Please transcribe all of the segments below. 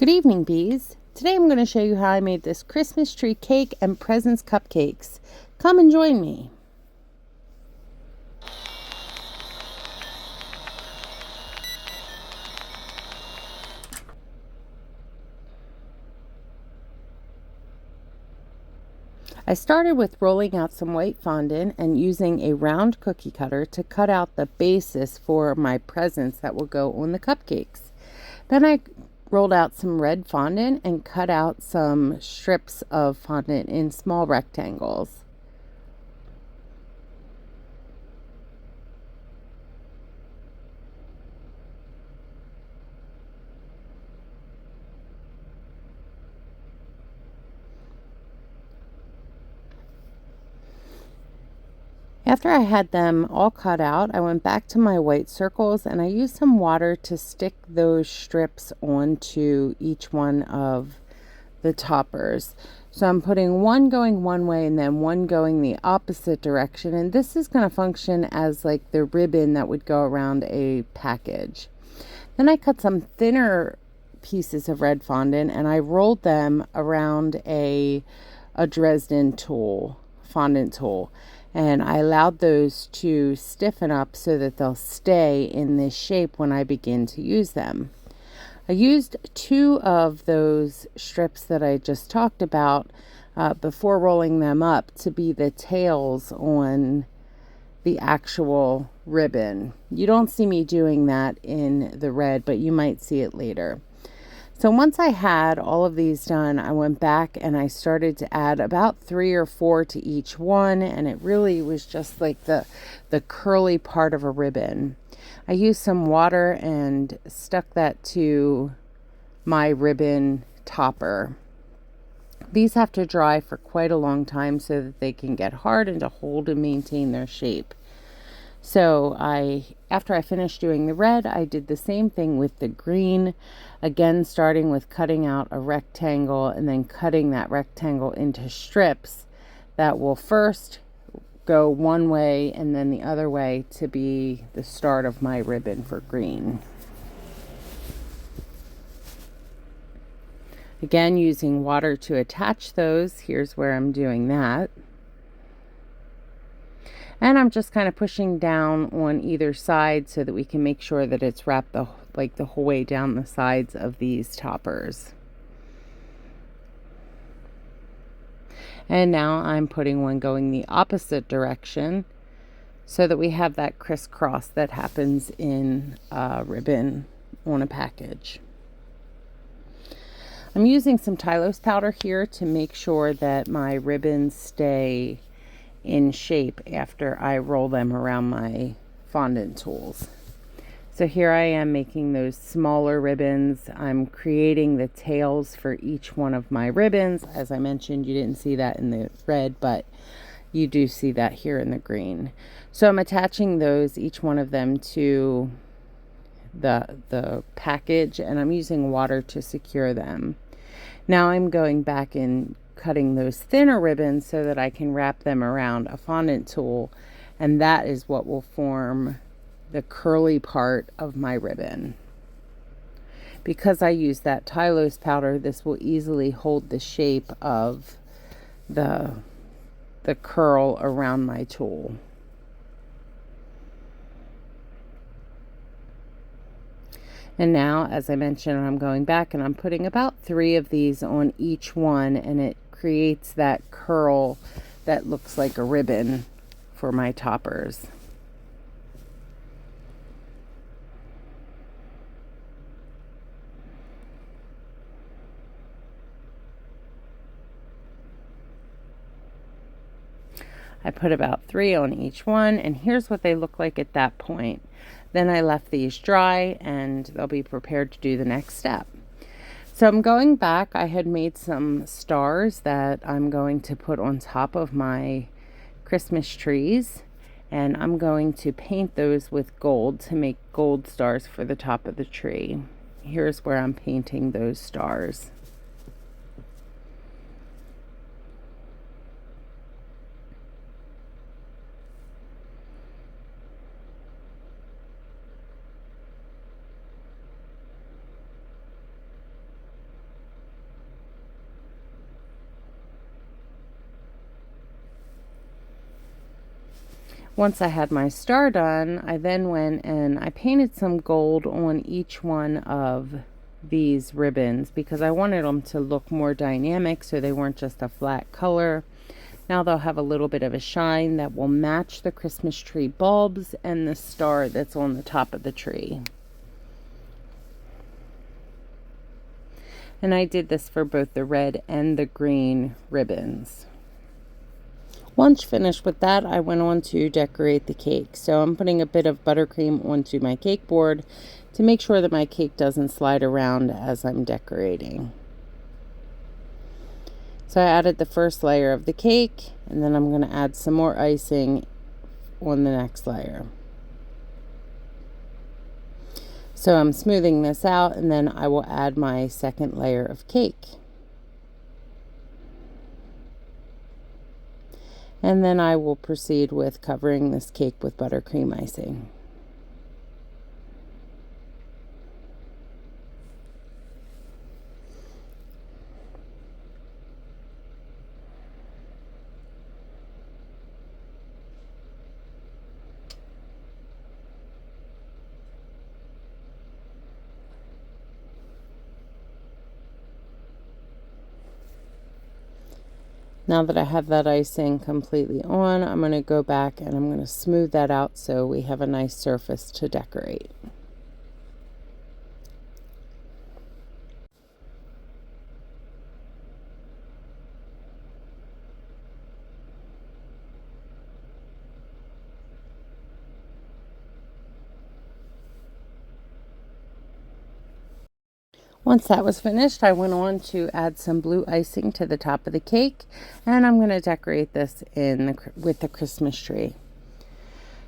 Good evening, bees. Today I'm going to show you how I made this Christmas tree cake and presents cupcakes. Come and join me. I started with rolling out some white fondant and using a round cookie cutter to cut out the basis for my presents that will go on the cupcakes. Then I rolled out some red fondant and cut out some strips of fondant in small rectangles. After I had them all cut out, I went back to my white circles and I used some water to stick those strips onto each one of the toppers. So I'm putting one going one way and then one going the opposite direction, and this is going to function as like the ribbon that would go around a package. Then I cut some thinner pieces of red fondant and I rolled them around a Dresden tool, fondant tool. And I allowed those to stiffen up so that they'll stay in this shape when I begin to use them. I used two of those strips that I just talked about before rolling them up to be the tails on the actual ribbon. You don't see me doing that in the red, but you might see it later. So once I had all of these done, I went back and I started to add about 3 or 4 to each one, and it really was just like the curly part of a ribbon. I used some water and stuck that to my ribbon topper. These have to dry for quite a long time so that they can get hard and to hold and maintain their shape. So after I finished doing the red, I did the same thing with the green, again starting with cutting out a rectangle and then cutting that rectangle into strips that will first go one way and then the other way to be the start of my ribbon for green. Again, using water to attach those. Here's where I'm doing that. And I'm just kind of pushing down on either side so that we can make sure that it's wrapped the whole way down the sides of these toppers. And now I'm putting one going the opposite direction so that we have that crisscross that happens in a ribbon on a package. I'm using some Tylose powder here to make sure that my ribbons stay in shape after I roll them around my fondant tools. So here I am making those smaller ribbons. I'm creating the tails for each one of my ribbons. As I mentioned, you didn't see that in the red, but you do see that here in the green. So I'm attaching those, each one of them, to the package, and I'm using water to secure them. Now I'm going back and cutting those thinner ribbons so that I can wrap them around a fondant tool, and that is what will form the curly part of my ribbon. Because I use that Tylose powder, this will easily hold the shape of the curl around my tool. And now, as I mentioned, I'm going back and I'm putting about 3 of these on each one, and it creates that curl that looks like a ribbon for my toppers. I put about 3 on each one, and here's what they look like at that point. Then I left these dry and they'll be prepared to do the next step. So I'm going back. I had made some stars that I'm going to put on top of my Christmas trees, and I'm going to paint those with gold to make gold stars for the top of the tree. Here's where I'm painting those stars. Once I had my star done, I then went and I painted some gold on each one of these ribbons because I wanted them to look more dynamic so they weren't just a flat color. Now they'll have a little bit of a shine that will match the Christmas tree bulbs and the star that's on the top of the tree. And I did this for both the red and the green ribbons. Once finished with that, I went on to decorate the cake. So I'm putting a bit of buttercream onto my cake board to make sure that my cake doesn't slide around as I'm decorating. So I added the first layer of the cake, and then I'm going to add some more icing on the next layer. So I'm smoothing this out, and then I will add my second layer of cake. And then I will proceed with covering this cake with buttercream icing. Now that I have that icing completely on, I'm going to go back and I'm going to smooth that out so we have a nice surface to decorate. Once that was finished, I went on to add some blue icing to the top of the cake, and I'm going to decorate this with the Christmas tree.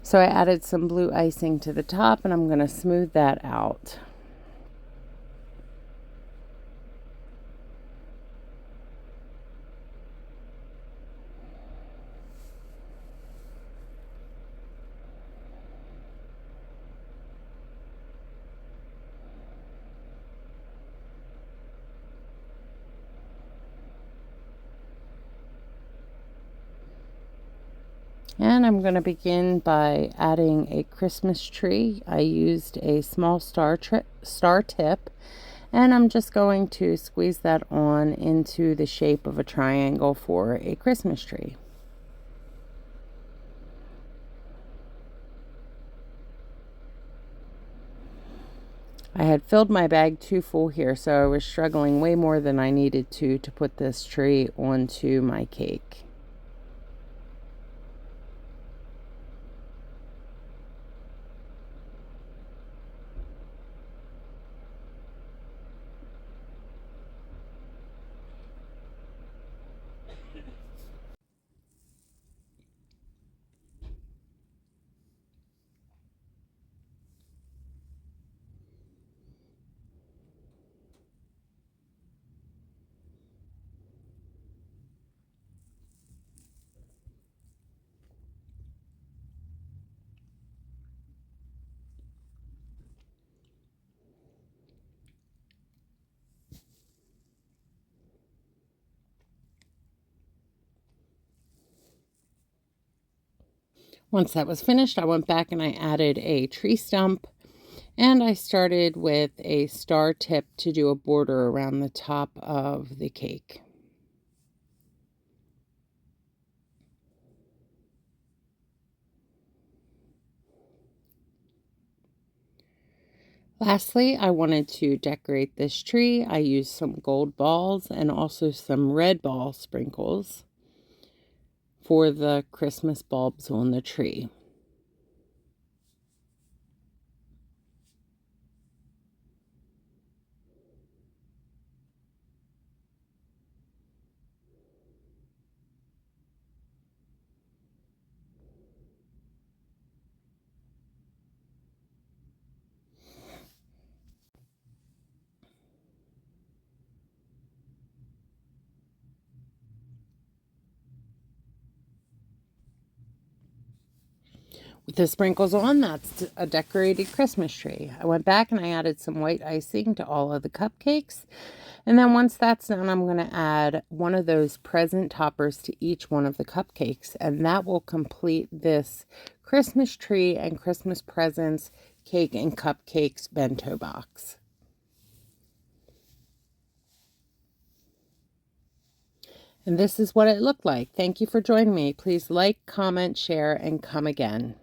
So I added some blue icing to the top, and I'm going to smooth that out. And I'm going to begin by adding a Christmas tree. I used a small star tip, and I'm just going to squeeze that on into the shape of a triangle for a Christmas tree. I had filled my bag too full here, so I was struggling way more than I needed to put this tree onto my cake. Once that was finished, I went back and I added a tree stump, and I started with a star tip to do a border around the top of the cake. Lastly, I wanted to decorate this tree. I used some gold balls and also some red ball sprinkles for the Christmas bulbs on the tree. With the sprinkles on, that's a decorated Christmas tree. I went back and I added some white icing to all of the cupcakes. And then once that's done, I'm going to add one of those present toppers to each one of the cupcakes. And that will complete this Christmas tree and Christmas presents, cake and cupcakes bento box. And this is what it looked like. Thank you for joining me. Please like, comment, share, and come again.